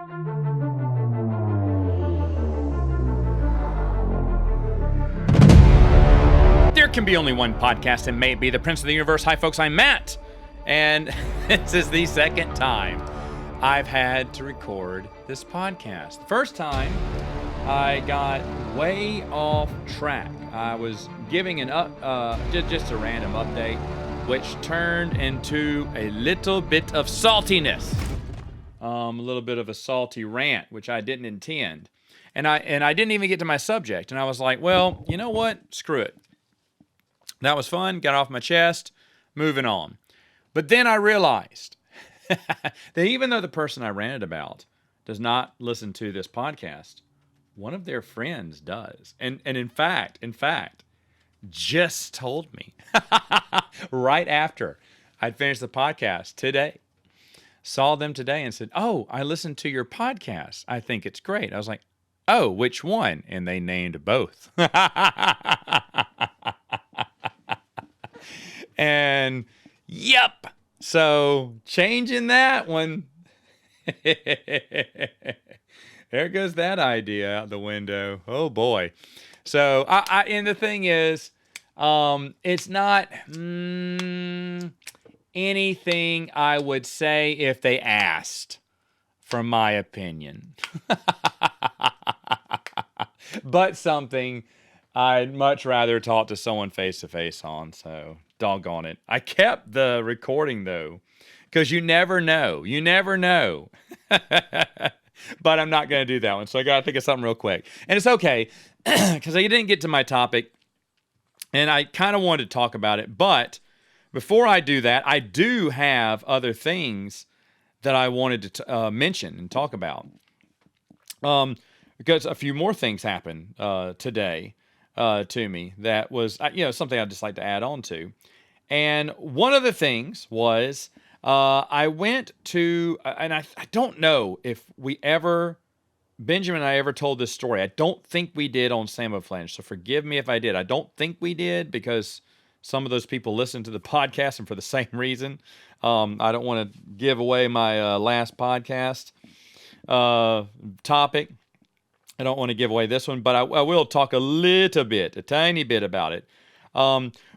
There can be only one podcast, and may it be the Prince of the Universe. Hi, folks, I'm Matt, and this is the second time I've had to record this podcast. The first time, I got way off track. I was giving just a random update, which turned into a little bit of saltiness, a little bit of a salty rant, which I didn't intend, and I didn't even get to my subject, and I was like, well, you know what? Screw it. That was fun, got off my chest, moving on. But then I realized that even though the person I ranted about does not listen to this podcast, one of their friends does. And in fact, just told me right after I'd finished the podcast today. Saw them today and said, "Oh, I listened to your podcast. I think it's great." I was like, "Oh, which one?" And they named both. And yep, so changing that one. There goes that idea out the window. Oh boy. So and the thing is, it's not anything I would say if they asked for my opinion. But something I'd much rather talk to someone face to face on, so doggone it. I kept the recording though, because you never know. You never know. But I'm not going to do that one, so I got to think of something real quick. And it's okay, because I didn't get to my topic, and I kind of wanted to talk about it. But before I do that, I do have other things that I wanted to mention and talk about. Because a few more things happened today to me that was, something I'd just like to add on to. And one of the things was I went to, and I don't know if Benjamin and I ever told this story. I don't think we did on Sam of Flange, so forgive me if I did. I don't think we did because some of those people listen to the podcast and for the same reason. I don't want to give away my last podcast topic. I don't want to give away this one, but I will talk a tiny bit about it.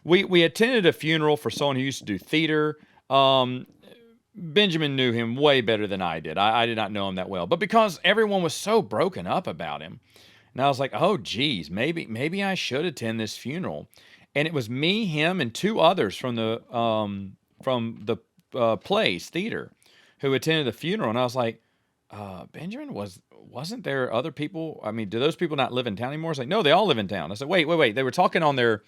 We attended a funeral for someone who used to do theater. Benjamin knew him way better than I did. I did not know him that well, but because everyone was so broken up about him, and I was like, oh geez, maybe I should attend this funeral. And it was me, him, and two others from the plays theater who attended the funeral, and I was like, Benjamin, wasn't there other people? I mean, do those people not live in town anymore? It's like, no, they all live in town. I said, wait. They were talking on their,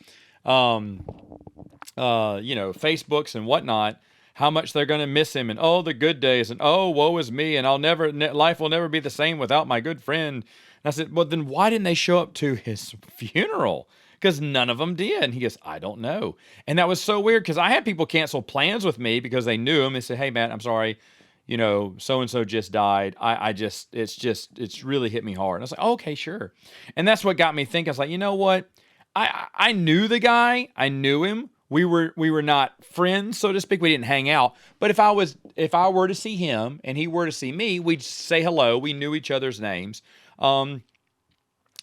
Facebooks and whatnot, how much they're going to miss him, and oh, the good days, and oh, woe is me, and life will never be the same without my good friend. And I said, well, then why didn't they show up to his funeral? Because none of them did. And he goes, I don't know. And that was so weird because I had people cancel plans with me because they knew him and said, hey, Matt, I'm sorry. So-and-so just died. It's really hit me hard. And I was like, oh, okay, sure. And that's what got me thinking. I was like, you know what? I knew the guy. I knew him. We were not friends, so to speak. We didn't hang out. But if I were to see him and he were to see me, we'd say hello. We knew each other's names.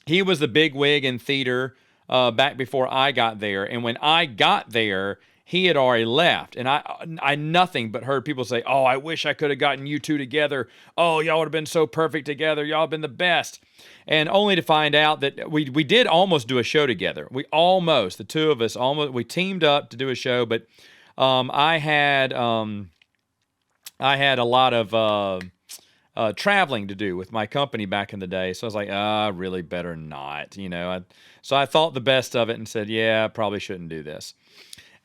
He was the big wig in theater back before I got there. And when I got there, he had already left, and I nothing but heard people say, oh, I wish I could have gotten you two together. Oh, y'all would have been so perfect together. Y'all have been the best. And only to find out that we did almost do a show together. The two of us, we teamed up to do a show, but I had a lot of traveling to do with my company back in the day. So I was like, I really better not, So I thought the best of it and said, yeah, I probably shouldn't do this.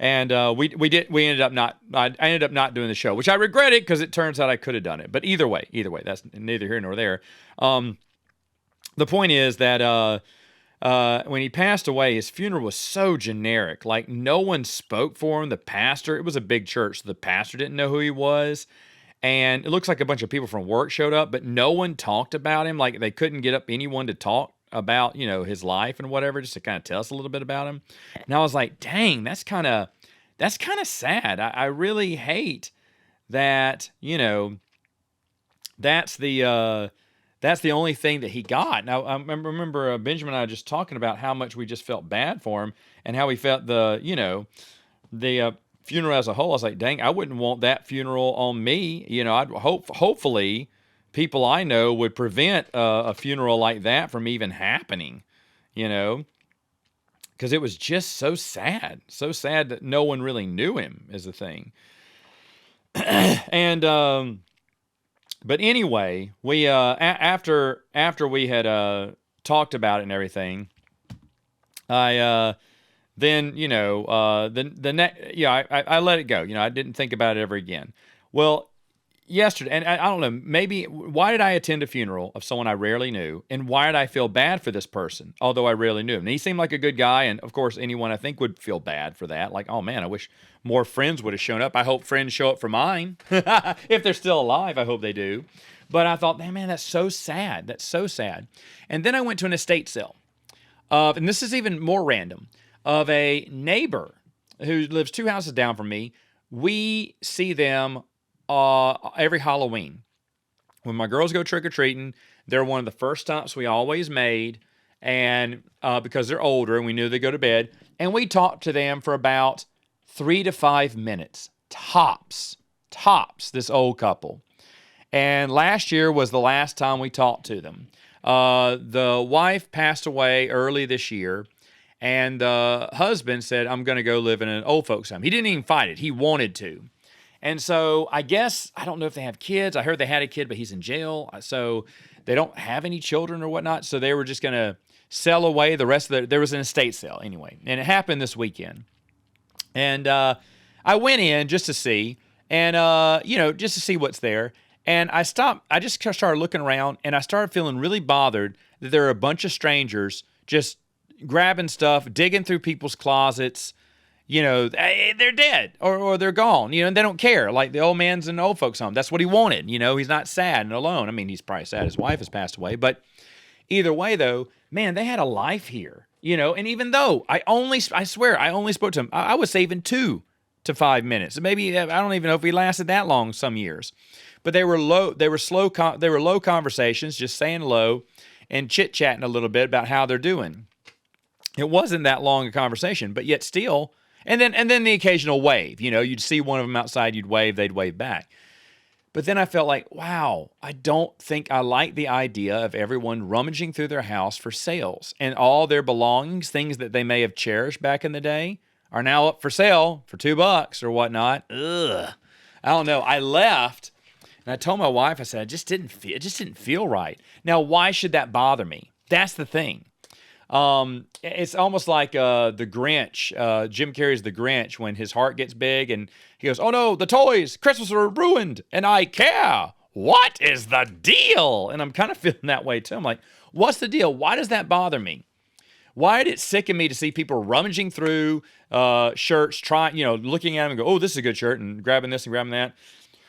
And I ended up not doing the show, which I regretted because it turns out I could have done it. But either way, that's neither here nor there. The point is that when he passed away, his funeral was so generic. Like, no one spoke for him. The pastor, it was a big church, so the pastor didn't know who he was. And it looks like a bunch of people from work showed up, but no one talked about him. Like, they couldn't get up anyone to talk about, his life and whatever, just to kind of tell us a little bit about him. And I was like, dang, that's kind of sad. I really hate that, that's the only thing that he got. Now I remember Benjamin and I just talking about how much we just felt bad for him and how we felt the funeral as a whole. I was like, dang, I wouldn't want that funeral on me. I'd hopefully people I know would prevent a funeral like that from even happening. You know, because it was just so sad that no one really knew him is the thing. And but anyway, we after we had talked about it and everything, I then the next I let it go. I didn't think about it ever again. Well, yesterday, and I don't know, maybe why did I attend a funeral of someone I rarely knew, and why did I feel bad for this person, although I rarely knew him? And he seemed like a good guy, and of course, anyone I think would feel bad for that. Like, oh man, I wish more friends would have shown up. I hope friends show up for mine. If they're still alive, I hope they do. But I thought, man, that's so sad. That's so sad. And then I went to an estate sale and this is even more random, of a neighbor who lives 2 houses down from me. We see them every Halloween. When my girls go trick-or-treating, they're one of the first stops we always made, and because they're older and we knew they'd go to bed, and we talked to them for about 3 to 5 minutes, tops, this old couple. And last year was the last time we talked to them. The wife passed away early this year, and the husband said, I'm going to go live in an old folks home. He didn't even fight it. He wanted to. And so I guess, I don't know if they have kids. I heard they had a kid, but he's in jail. So they don't have any children or whatnot. So they were just going to sell away the rest of there was an estate sale anyway. And it happened this weekend. And I went in just to see, and, just to see what's there. And I just started looking around, and I started feeling really bothered that there are a bunch of strangers just grabbing stuff, digging through people's closets. They're dead or they're gone, and they don't care. Like the old man's in the old folks home. That's what he wanted. He's not sad and alone. I mean, he's probably sad his wife has passed away, but either way though, man, they had a life here, and even though I swear I only spoke to him, I was saving 2 to 5 minutes. Maybe, I don't even know if we lasted that long some years, but they were low conversations, just saying hello and chit chatting a little bit about how they're doing. It wasn't that long a conversation, but yet still. And then the occasional wave, you'd see one of them outside, you'd wave, they'd wave back. But then I felt like, wow, I don't think I like the idea of everyone rummaging through their house for sales, and all their belongings, things that they may have cherished back in the day, are now up for sale for $2 or whatnot. Ugh. I don't know. I left and I told my wife, I said, it just didn't feel right. Now, why should that bother me? That's the thing. It's almost like the Grinch, Jim Carrey's The Grinch, when his heart gets big and he goes, oh no, the toys, Christmas are ruined, and I care. What is the deal? And I'm kind of feeling that way too. I'm like, what's the deal? Why does that bother me? Why did it sicken me to see people rummaging through shirts, trying, looking at them and go, oh, this is a good shirt, and grabbing this and grabbing that?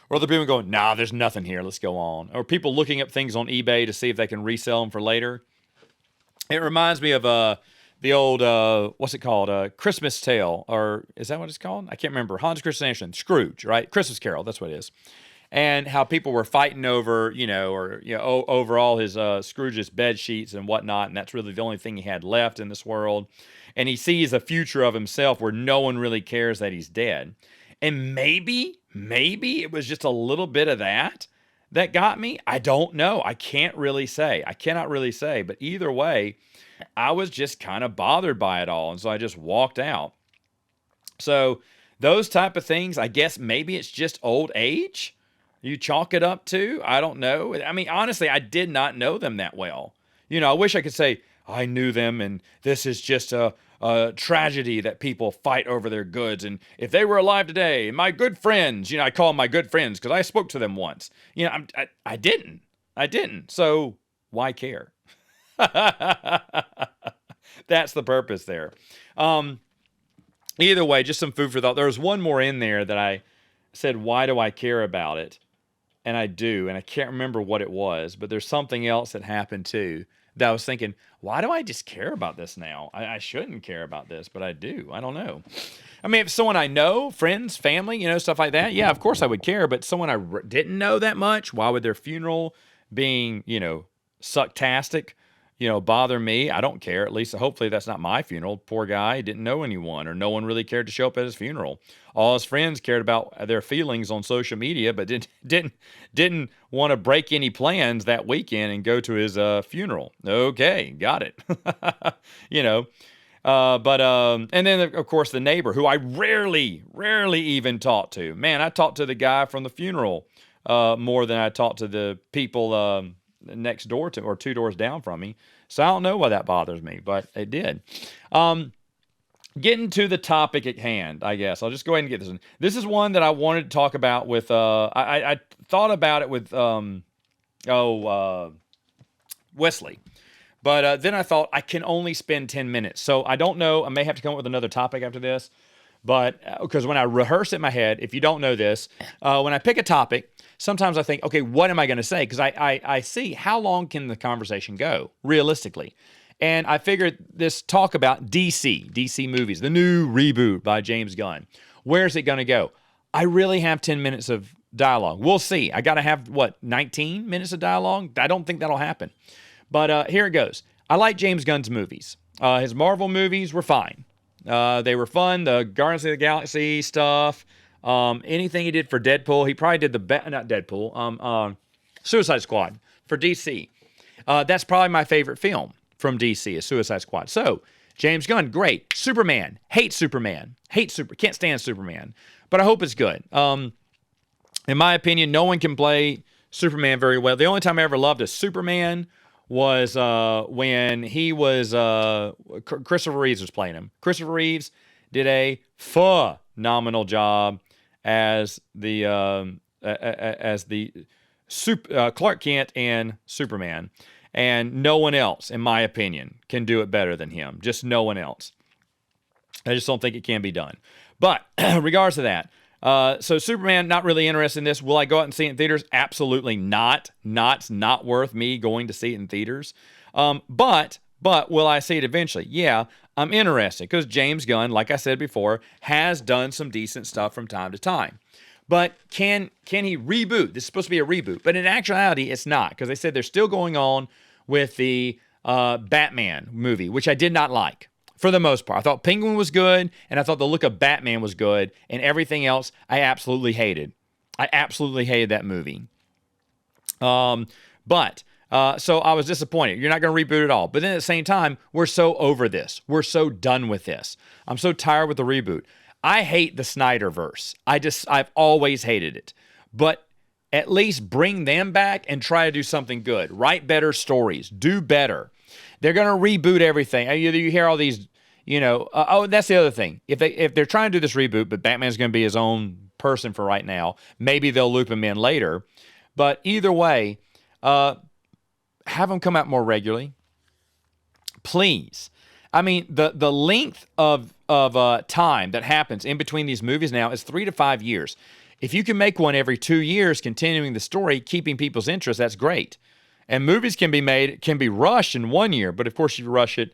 Or other people going, nah, there's nothing here, let's go on. Or people looking up things on eBay to see if they can resell them for later. It reminds me of the old, what's it called? Christmas Tale, or is that what it's called? I can't remember. Hans Christian Andersen, Scrooge, right? Christmas Carol, that's what it is. And how people were fighting over, over all his Scrooge's bed sheets and whatnot, and that's really the only thing he had left in this world. And he sees a future of himself where no one really cares that he's dead. And maybe it was just a little bit of that got me. I don't know. I can't really say. I cannot really say. But either way, I was just kind of bothered by it all. And so I just walked out. So those type of things, I guess maybe it's just old age. You chalk it up to. I don't know. I mean, honestly, I did not know them that well. I wish I could say I knew them and this is just a tragedy that people fight over their goods. And if they were alive today, my good friends, I call them my good friends because I spoke to them once. I didn't. So why care? That's the purpose there. Either way, just some food for thought. There was one more in there that I said, why do I care about it? and I do, and I can't remember what it was, but there's something else that happened too that I was thinking, why do I just care about this now? I shouldn't care about this, but I do. I don't know. I mean, if someone I know, friends, family, stuff like that, yeah, of course I would care. But someone I didn't know that much, why would their funeral being, sucktastic, bother me? I don't care. At least, hopefully, that's not my funeral. Poor guy didn't know anyone, or no one really cared to show up at his funeral. All his friends cared about their feelings on social media, but didn't want to break any plans that weekend and go to his funeral. Okay, got it. you know. And then of course the neighbor who I rarely even talk to. Man, I talked to the guy from the funeral more than I talked to the people next door to or two doors down from me. So I don't know why that bothers me, but it did. Getting to the topic at hand, I guess I'll just go ahead and get this one. This is one that I wanted to talk about with. I thought about it with Wesley. But then I thought I can only spend 10 minutes. So I don't know. I may have to come up with another topic after this. But because when I rehearse it in my head, if you don't know this, when I pick a topic, sometimes I think, okay, what am I going to say? Because I see how long can the conversation go realistically. And I figured this talk about DC movies, the new Reboot by James Gunn. Where's it going to go? I really have 10 minutes of dialogue. We'll see. I got to have, 19 minutes of dialogue? I don't think that'll happen. But here it goes. I like James Gunn's movies. His Marvel movies were fine. They were fun. The Guardians of the Galaxy stuff. Anything he did for Deadpool. He probably did not Deadpool. Suicide Squad for DC. That's probably my favorite film from DC is Suicide Squad. So, James Gunn, great. Superman. Can't stand Superman. But I hope it's good. In my opinion, no one can play Superman very well. The only time I ever loved a Superman was when he was Christopher Reeves was playing him. Christopher Reeves did a phenomenal job as the Clark Kent and Superman, and no one else, in my opinion, can do it better than him. Just no one else. I just don't think it can be done. But regards to that. So Superman, not really interested in this. Will I go out and see it in theaters? Absolutely not. It's not worth me going to see it in theaters. But will I see it eventually? Yeah, I'm interested because James Gunn, like I said before, has done some decent stuff from time to time. But can he reboot? This is supposed to be a reboot, but in actuality, it's not because they said they're still going on with the Batman movie, which I did not like. For the most part, I thought Penguin was good, and I thought the look of Batman was good, and everything else I absolutely hated. I absolutely hated that movie. So I was disappointed. You're not going to reboot it all. But then at the same time, we're so over this. We're so done with this. I'm so tired with the reboot. I hate the Snyderverse. I've always hated it. But at least bring them back and try to do something good. Write better stories. Do better. They're going to reboot everything. You hear all these, that's the other thing. If they're trying to do this reboot, but Batman's going to be his own person for right now, maybe they'll loop him in later. But either way, have him come out more regularly. Please. I mean, the length of time that happens in between these movies now is 3 to 5 years. If you can make one every 2 years, continuing the story, keeping people's interest, that's great. And movies can be rushed in 1 year, but of course, if you rush it,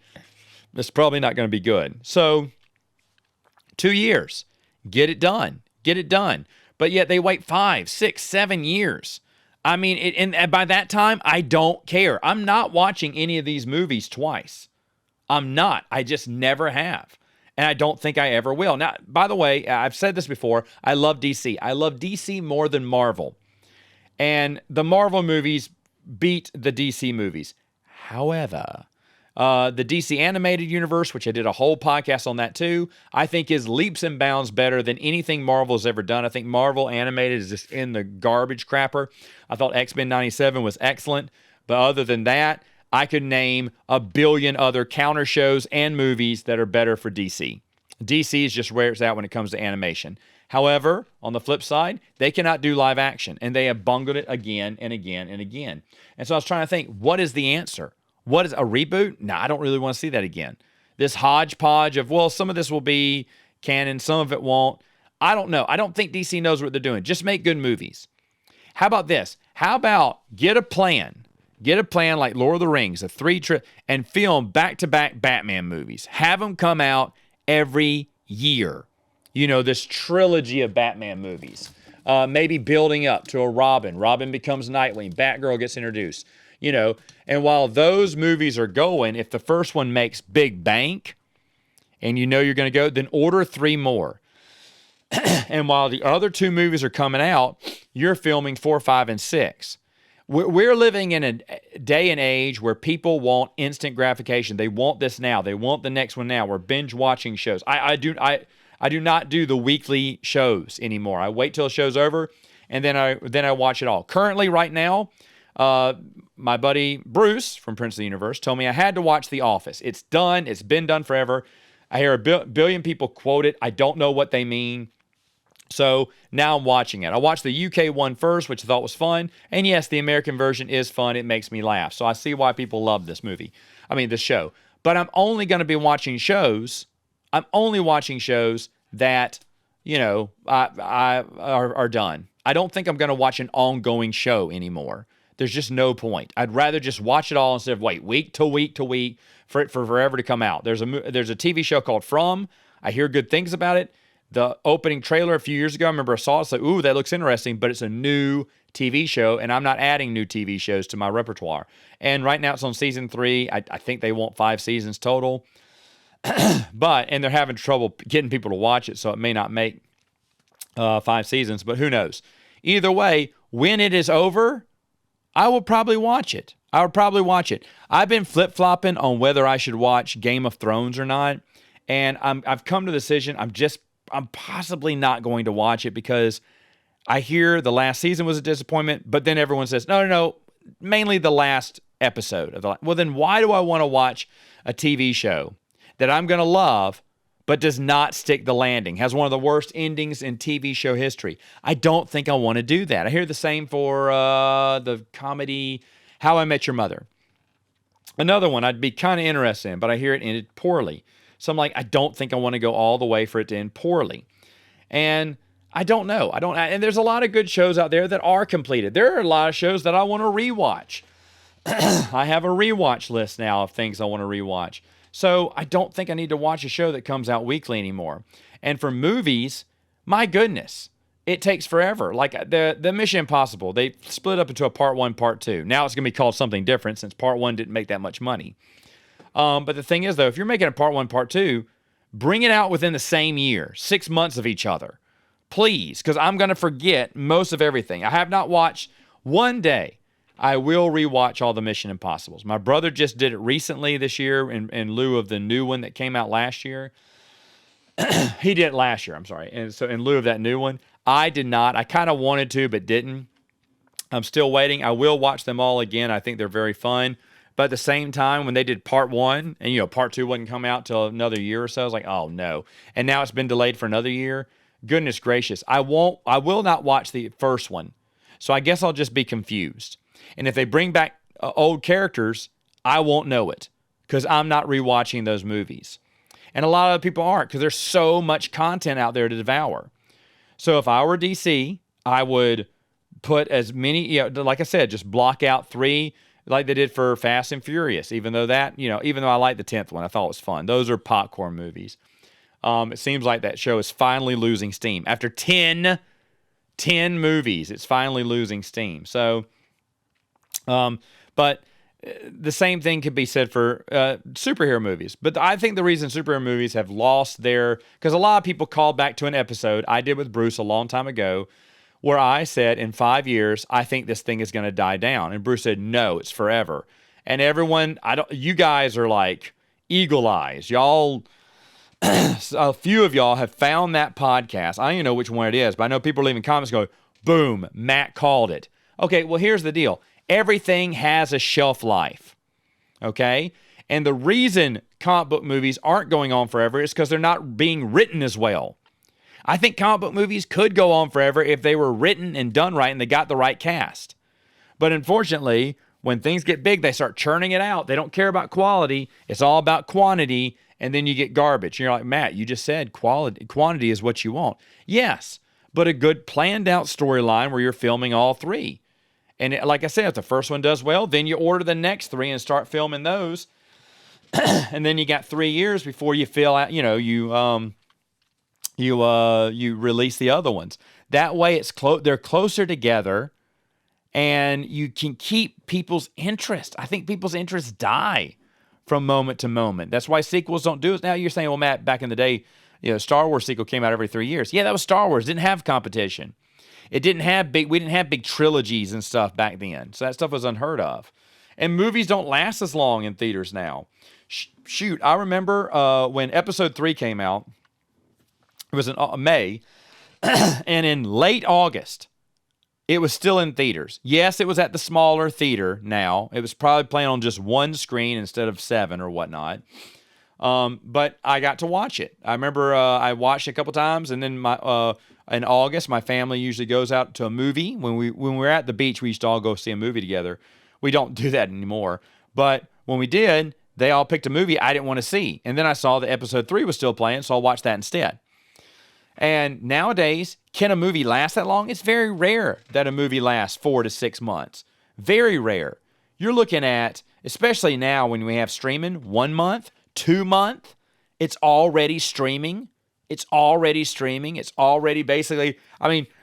it's probably not going to be good. So, 2 years, get it done. But yet they wait 5, 6, 7 years. I mean, and by that time, I don't care. I'm not watching any of these movies twice. I'm not. I just never have. And I don't think I ever will. Now, by the way, I've said this before. I love DC. I love DC more than Marvel. And the Marvel movies beat the DC movies. However, the DC animated universe, which I did a whole podcast on that too, I think is leaps and bounds better than anything Marvel's ever done. I think Marvel animated is just in the garbage crapper. I thought X-Men 97 was excellent. But other than that, I could name a billion other counter shows and movies that are better for DC. DC is just where it's at when it comes to animation. However, on the flip side, they cannot do live action, and they have bungled it again and again and again. And so I was trying to think, what is the answer? What is a reboot? No, I don't really want to see that again. This hodgepodge of, some of this will be canon, some of it won't. I don't know. I don't think DC knows what they're doing. Just make good movies. How about this? How about get a plan? Get a plan like Lord of the Rings, and film back-to-back Batman movies. Have them come out every year. You know, this trilogy of Batman movies. Maybe building up to a Robin. Robin becomes Nightwing. Batgirl gets introduced. You know, and while those movies are going, if the first one makes big bank and you know you're going to go, then order 3 more. And while the other 2 movies are coming out, you're filming 4, 5, and 6. We're living in a day and age where people want instant gratification. They want this now. They want the next one now. We're binge watching shows. I do not do the weekly shows anymore. I wait till the show's over and then I watch it all. Currently, right now, my buddy Bruce from Prince of the Universe told me I had to watch The Office. It's done. It's been done forever. I hear a billion people quote it. I don't know what they mean. So now I'm watching it. I watched the UK one first, which I thought was fun. And yes, the American version is fun. It makes me laugh. So I see why people love this show. But I'm only going to be watching shows. I'm only watching shows that, you know, are done. I don't think I'm going to watch an ongoing show anymore. There's just no point. I'd rather just watch it all instead of wait week to week to week for it for forever to come out. There's a TV show called From. I hear good things about it. The opening trailer a few years ago, I remember I saw it. It's like, ooh, that looks interesting, but it's a new TV show, and I'm not adding new TV shows to my repertoire. And right now it's on season 3. I think they want 5 seasons total. And they're having trouble getting people to watch it, so it may not make 5 seasons, but who knows? Either way, when it is over, I will probably watch it. I've been flip-flopping on whether I should watch Game of Thrones or not, and I've come to the decision I'm possibly not going to watch it because I hear the last season was a disappointment, but then everyone says, no, mainly the last episode. Well, then why do I want to watch a TV show that I'm going to love but does not stick the landing, has one of the worst endings in TV show history? I don't think I want to do that. I hear the same for the comedy How I Met Your Mother. Another one I'd be kind of interested in, but I hear it ended poorly. So I'm like, I don't think I want to go all the way for it to end poorly. And I don't know. And there's a lot of good shows out there that are completed. There are a lot of shows that I want to rewatch. I have a rewatch list now of things I want to rewatch. So I don't think I need to watch a show that comes out weekly anymore. And for movies, my goodness, it takes forever. Like the Mission Impossible, they split up into a part 1, part 2. Now it's going to be called something different since part 1 didn't make that much money. But the thing is, though, if you're making a part 1, part 2, bring it out within the same year, 6 months of each other. Please, because I'm going to forget most of everything. I have not watched one day. I will rewatch all the Mission Impossibles. My brother just did it recently this year in lieu of the new one that came out last year. He did it last year, I'm sorry. And so in lieu of that new one, I did not. I kind of wanted to, but didn't. I'm still waiting. I will watch them all again. I think they're very fun. But at the same time, when they did part 1, and part 2 wouldn't come out till another year or so, I was like, oh no. And now it's been delayed for another year. Goodness gracious. I will not watch the first one. So I guess I'll just be confused. And if they bring back old characters, I won't know it because I'm not rewatching those movies. And a lot of people aren't because there's so much content out there to devour. So if I were DC, I would put as many, like I said, just block out 3 like they did for Fast and Furious, even though I like the 10th one, I thought it was fun. Those are popcorn movies. It seems like that show is finally losing steam. After 10 movies, it's finally losing steam. So, but the same thing could be said for superhero movies. But I think the reason superhero movies have lost because a lot of people called back to an episode I did with Bruce a long time ago, where I said, in 5 years, I think this thing is going to die down. And Bruce said, no, it's forever. And everyone, you guys are like eagle eyes. Y'all, a few of y'all have found that podcast. I don't even know which one it is, but I know people are leaving comments going, boom, Matt called it. Okay, well, here's the deal. Everything has a shelf life, okay? And the reason comic book movies aren't going on forever is because they're not being written as well. I think comic book movies could go on forever if they were written and done right and they got the right cast. But unfortunately, when things get big, they start churning it out. They don't care about quality. It's all about quantity, and then you get garbage. And you're like, Matt, you just said quantity is what you want. Yes, but a good planned out storyline where you're filming all three. And like I said, if the first one does well, then you order the next three and start filming those. And then you got 3 years before you fill out, you release the other ones. That way they're closer together and you can keep people's interest. I think people's interests die from moment to moment. That's why sequels don't do it. Now you're saying, well, Matt, back in the day, Star Wars sequel came out every 3 years. Yeah, that was Star Wars. It didn't have competition. We didn't have big trilogies and stuff back then. So that stuff was unheard of. And movies don't last as long in theaters now. Shoot, I remember when episode 3 came out, it was in May, and in late August, it was still in theaters. Yes, it was at the smaller theater now. It was probably playing on just one screen instead of 7 or whatnot. But I got to watch it. I remember I watched it a couple times, and then in August, my family usually goes out to a movie. When we're at the beach, we used to all go see a movie together. We don't do that anymore. But when we did, they all picked a movie I didn't want to see. And then I saw that episode 3 was still playing, so I'll watch that instead. And nowadays, can a movie last that long? It's very rare that a movie lasts 4 to 6 months. Very rare. You're looking at, especially now when we have streaming, 1 month, 2 months, it's already streaming. It's already basically,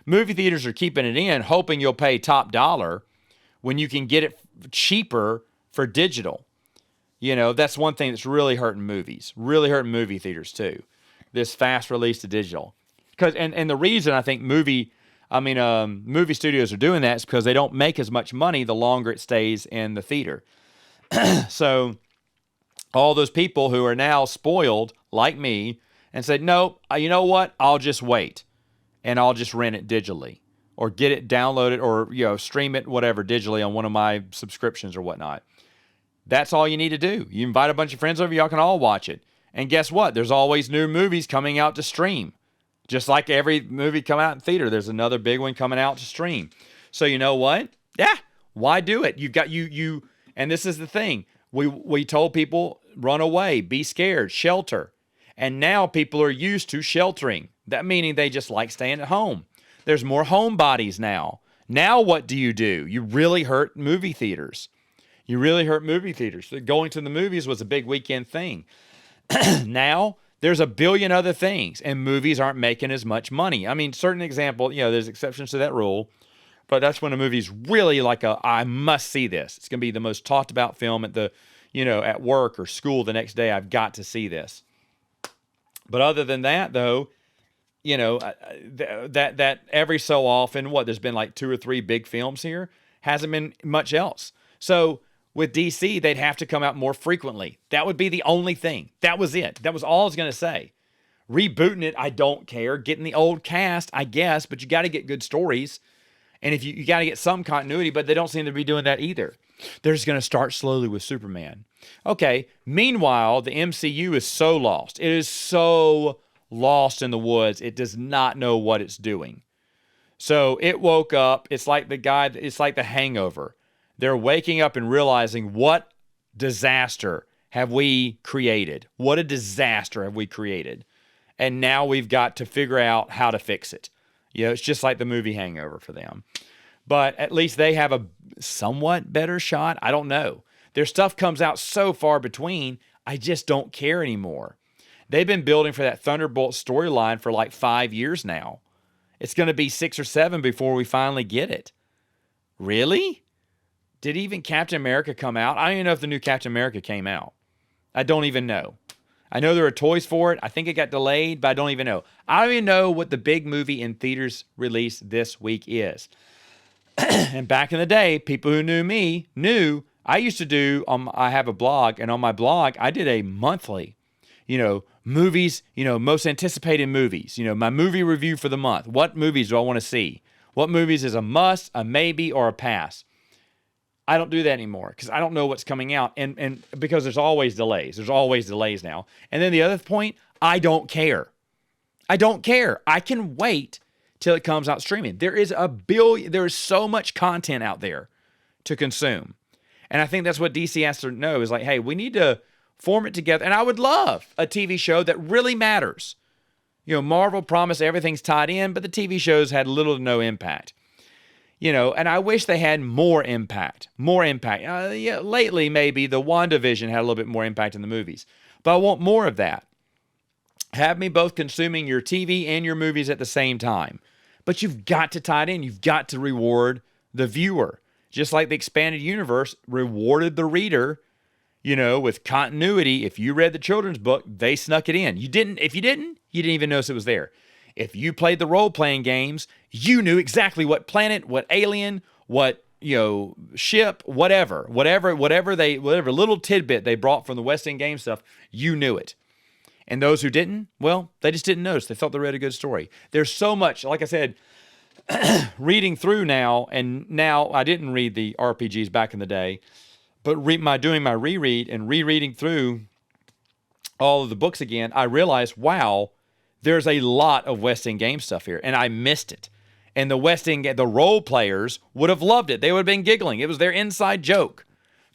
movie theaters are keeping it in, hoping you'll pay top dollar when you can get it cheaper for digital. That's one thing that's really hurting movies, really hurting movie theaters too. This fast release to digital. And the reason I think movie studios are doing that is because they don't make as much money the longer it stays in the theater. So all those people who are now spoiled, like me, and said, no, you know what? I'll just wait, and I'll just rent it digitally, or get it downloaded, or stream it, whatever, digitally on one of my subscriptions or whatnot. That's all you need to do. You invite a bunch of friends over, y'all can all watch it. And guess what? There's always new movies coming out to stream. Just like every movie coming out in theater, there's another big one coming out to stream. So you know what? Yeah, why do it? You've got and this is the thing. We told people, run away, be scared, shelter. And now people are used to sheltering. That meaning they just like staying at home. There's more homebodies now. Now what do? You really hurt movie theaters. Going to the movies was a big weekend thing. Now there's a billion other things, and movies aren't making as much money. Certain example, there's exceptions to that rule, but that's when a movie's really like I must see this. It's going to be the most talked about film at work or school the next day. I've got to see this. But other than that, though, that every so often, there's been like 2 or 3 big films here, hasn't been much else. So with DC, they'd have to come out more frequently. That would be the only thing. That was it. That was all I was going to say. Rebooting it, I don't care. Getting the old cast, I guess, but you got to get good stories. And if you got to get some continuity, but they don't seem to be doing that either. They're just going to start slowly with Superman. Okay, meanwhile, the MCU is so lost. It is so lost in the woods. It does not know what it's doing. So it woke up. It's like the Hangover. They're waking up and realizing, what disaster have we created? What a disaster have we created? And now we've got to figure out how to fix it. It's just like the movie Hangover for them. But at least they have a somewhat better shot. I don't know. Their stuff comes out so far between, I just don't care anymore. They've been building for that Thunderbolt storyline for like 5 years now. It's going to be 6 or 7 before we finally get it. Really? Did even Captain America come out? I don't even know if the new Captain America came out. I don't even know. I know there are toys for it. I think it got delayed, but I don't even know. I don't even know what the big movie in theaters release this week is. And back in the day, people who knew me knew I used to do, I have a blog, and on my blog, I did a monthly, movies, most anticipated movies, my movie review for the month. What movies do I want to see? What movies is a must, a maybe, or a pass? I don't do that anymore because I don't know what's coming out, and because there's always delays. There's always delays now. And then the other point, I don't care. I don't care. I can wait till it comes out streaming. There is so much content out there to consume. And I think that's what DC has to know is like, hey, we need to form it together. And I would love a TV show that really matters. Marvel promised everything's tied in, but the TV shows had little to no impact. And I wish they had more impact. Lately, maybe the WandaVision had a little bit more impact in the movies. But I want more of that. Have me both consuming your TV and your movies at the same time. But you've got to tie it in. You've got to reward the viewer. Just like the expanded universe rewarded the reader, with continuity. If you read the children's book, they snuck it in. If you didn't even notice it was there. If you played the role-playing games, you knew exactly what planet, what alien, what, ship, whatever little tidbit they brought from the West End game stuff, you knew it. And those who didn't, well, they just didn't notice. They thought they read a good story. There's so much, like I said, reading through now, and now I didn't read the RPGs back in the day, but doing my reread and rereading through all of the books again, I realized, wow, there's a lot of West End game stuff here, and I missed it. And the West End, the role players would have loved it. They would have been giggling. It was their inside joke.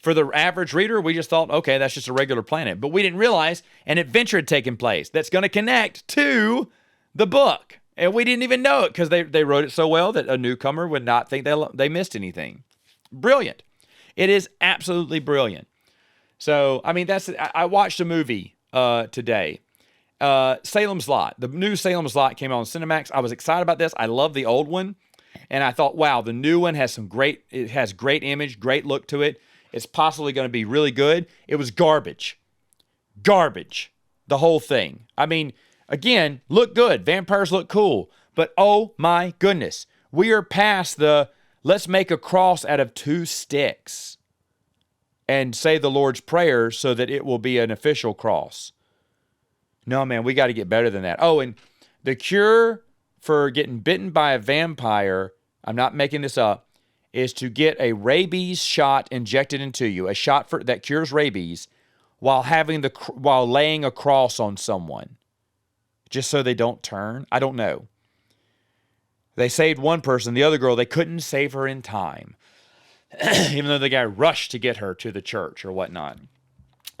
For the average reader, we just thought, okay, that's just a regular planet. But we didn't realize an adventure had taken place that's going to connect to the book. And we didn't even know it because they wrote it so well that a newcomer would not think they missed anything. Brilliant. It is absolutely brilliant. So, I watched a movie today. Salem's Lot. The new Salem's Lot came out on Cinemax. I was excited about this. I love the old one. And I thought, wow, the new one has great image, great look to it. It's possibly going to be really good. It was garbage. Garbage. The whole thing. Again, look good. Vampires look cool. But oh my goodness. We are past the let's make a cross out of 2 sticks and say the Lord's Prayer so that it will be an official cross. No, man, we got to get better than that. Oh, and the cure for getting bitten by a vampire, I'm not making this up, is to get a rabies shot injected into you, a shot that cures rabies, while laying a cross on someone, just so they don't turn. I don't know. They saved one person, the other girl, they couldn't save her in time, even though the guy rushed to get her to the church or whatnot.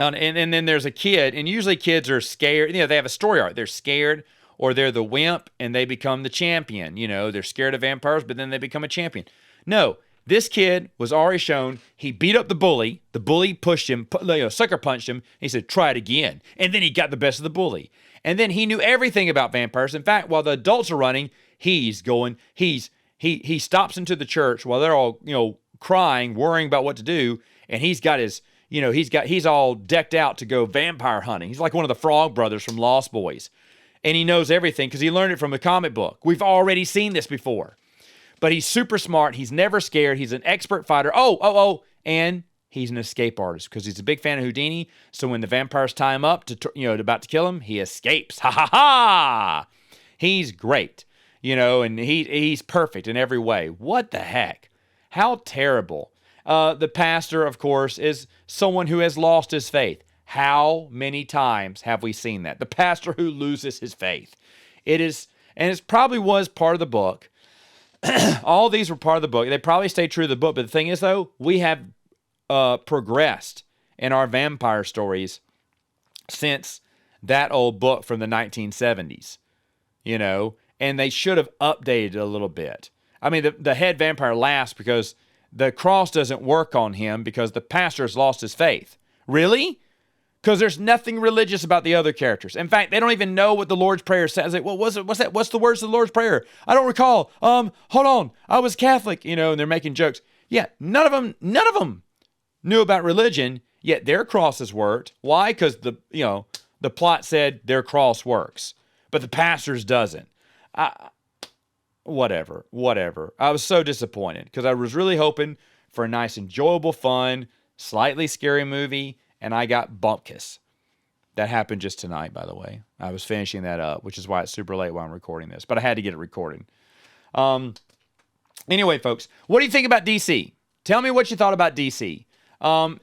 And then there's a kid, and usually kids are scared. They have a story arc. They're scared, or they're the wimp, and they become the champion. They're scared of vampires, but then they become a champion. No, this kid was already shown. He beat up the bully. The bully pushed him, sucker punched him. He said, try it again. And then he got the best of the bully. And then he knew everything about vampires. In fact, while the adults are running, he stops into the church while they're all, crying, worrying about what to do. And he's got his, he's all decked out to go vampire hunting. He's like one of the Frog Brothers from Lost Boys. And he knows everything because he learned it from a comic book. We've already seen this before. But he's super smart. He's never scared. He's an expert fighter. And he's an escape artist because he's a big fan of Houdini. So when the vampires tie him up about to kill him, he escapes. Ha ha ha! He's great, and he's perfect in every way. What the heck? How terrible. The pastor, of course, is someone who has lost his faith. How many times have we seen that? The pastor who loses his faith. It probably was part of the book. All these were part of the book. They probably stayed true to the book. But the thing is, though, we have progressed in our vampire stories since that old book from the 1970s, and they should have updated it a little bit. The head vampire laughs because the cross doesn't work on him because the pastor has lost his faith. Really? Because there's nothing religious about the other characters. In fact, they don't even know what the Lord's Prayer says. Like, what's that? What's the words of the Lord's Prayer? I don't recall. Hold on. I was Catholic, and they're making jokes. Yeah, none of them knew about religion, yet their crosses worked. Why? Because the plot said their cross works, but the pastor's doesn't. Whatever. I was so disappointed because I was really hoping for a nice, enjoyable, fun, slightly scary movie, and I got bumpkiss. That happened just tonight, by the way. I was finishing that up, which is why it's super late while I'm recording this, but I had to get it recorded. Anyway, folks, what do you think about DC? Tell me what you thought about DC.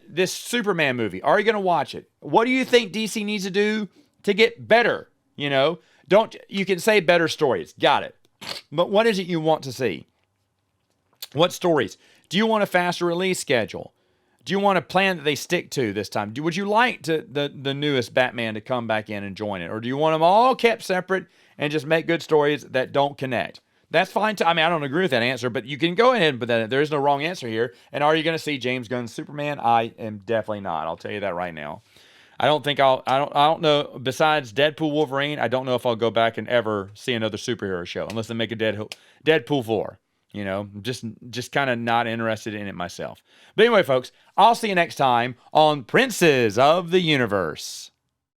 This Superman movie. Are you going to watch it? What do you think DC needs to do to get better? You can say better stories. Got it. But what is it you want to see? What stories? Do you want a faster release schedule? do you want a plan that they stick to this time? Would you like the newest Batman to come back in and join it? Or do you want them all kept separate and just make good stories that don't connect? That's fine too. I mean, I don't agree with that answer, but you can go ahead and put that in. There is no wrong answer here. And are you going to see James Gunn's Superman? I am definitely not. I'll tell you that right now. I don't think I don't know. Besides Deadpool Wolverine, I don't know if I'll go back and ever see another superhero show unless they make a Deadpool 4. You know, just kind of not interested in it myself. But anyway, folks, I'll see you next time on Princes of the Universe.